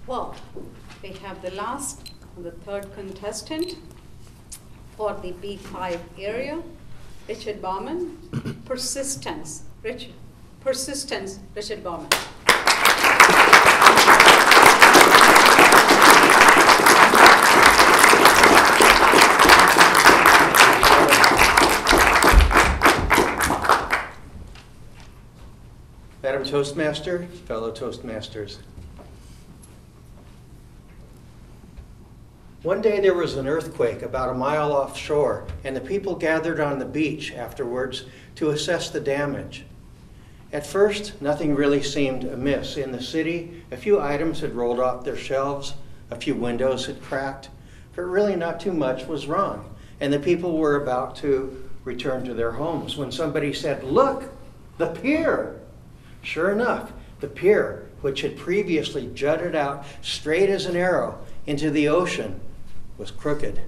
Well, we have the last, the third contestant for the B5 area, Richard Bauman. Persistence, Richard. Persistence, Richard Bauman. Madam Toastmaster, fellow Toastmasters. One day there was an earthquake about a mile offshore, and the people gathered on the beach afterwards to assess the damage. At first, nothing really seemed amiss. In the city, a few items had rolled off their shelves, a few windows had cracked, but really not too much was wrong, and the people were about to return to their homes when somebody said, "Look, the pier!" Sure enough, the pier, which had previously jutted out straight as an arrow into the ocean, was crooked.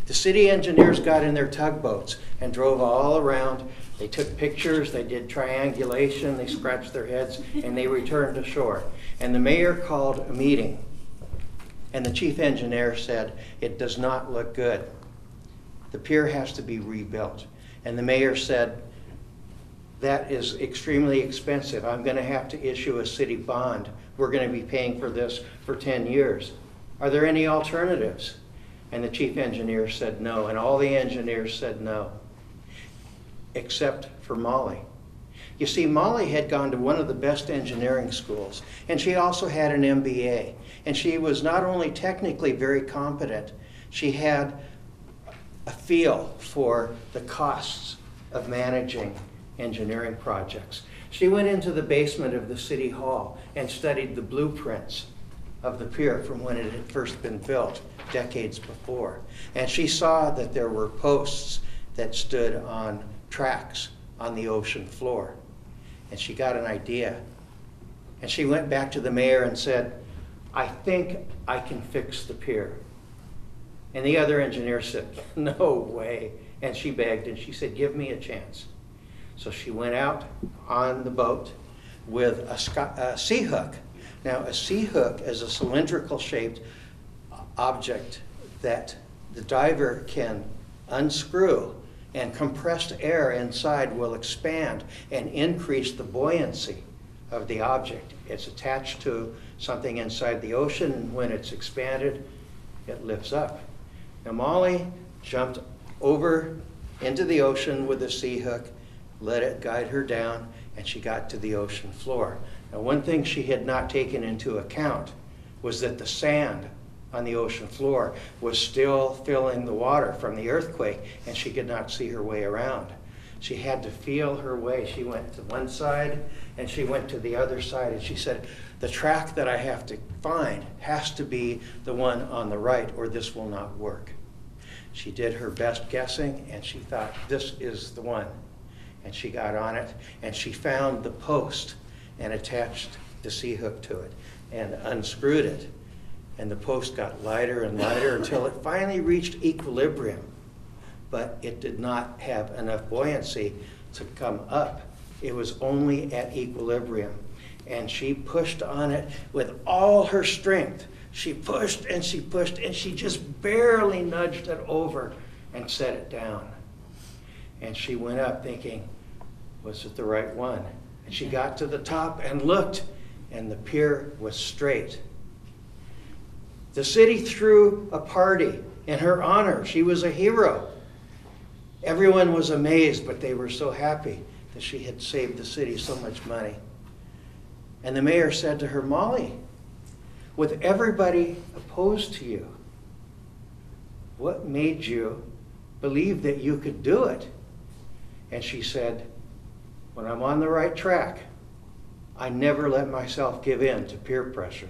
The city engineers got in their tugboats and drove all around. They took pictures, they did triangulation, they scratched their heads, and they returned to shore. And the mayor called a meeting. And the chief engineer said, "It does not look good. The pier has to be rebuilt." And the mayor said, "That is extremely expensive. I'm going to have to issue a city bond. We're going to be paying for this for 10 years. Are there any alternatives?" And the chief engineer said no, and all the engineers said no, except for Molly. You see, Molly had gone to one of the best engineering schools, and she also had an MBA. And she was not only technically very competent, she had a feel for the costs of managing engineering projects. She went into the basement of the city hall and studied the blueprints of the pier from when it had first been built decades before. And she saw that there were posts that stood on tracks on the ocean floor. And she got an idea. And she went back to the mayor and said, "I think I can fix the pier." And the other engineer said, "No way." And she begged and she said, "Give me a chance." So she went out on the boat with a sea hook. Now, a sea hook is a cylindrical shaped object that the diver can unscrew, and compressed air inside will expand and increase the buoyancy of the object. It's attached to something inside the ocean, and when it's expanded, it lifts up. Now, Molly jumped over into the ocean with the sea hook, let it guide her down, and she got to the ocean floor. Now, one thing she had not taken into account was that the sand on the ocean floor was still filling the water from the earthquake, and she could not see her way around. She had to feel her way. She went to one side and she went to the other side, and she said, "The track that I have to find has to be the one on the right, or this will not work." She did her best guessing, and she thought, "This is the one." And she got on it, and she found the post and attached the sea hook to it and unscrewed it. And the post got lighter and lighter until it finally reached equilibrium. But it did not have enough buoyancy to come up. It was only at equilibrium. And she pushed on it with all her strength. She pushed and she pushed, and she just barely nudged it over and set it down. And she went up thinking, was it the right one? And she got to the top and looked, and the pier was straight. The city threw a party in her honor. She was a hero. Everyone was amazed, but they were so happy that she had saved the city so much money. And the mayor said to her, "Molly, with everybody opposed to you, what made you believe that you could do it?" And she said, "When I'm on the right track, I never let myself give in to peer pressure."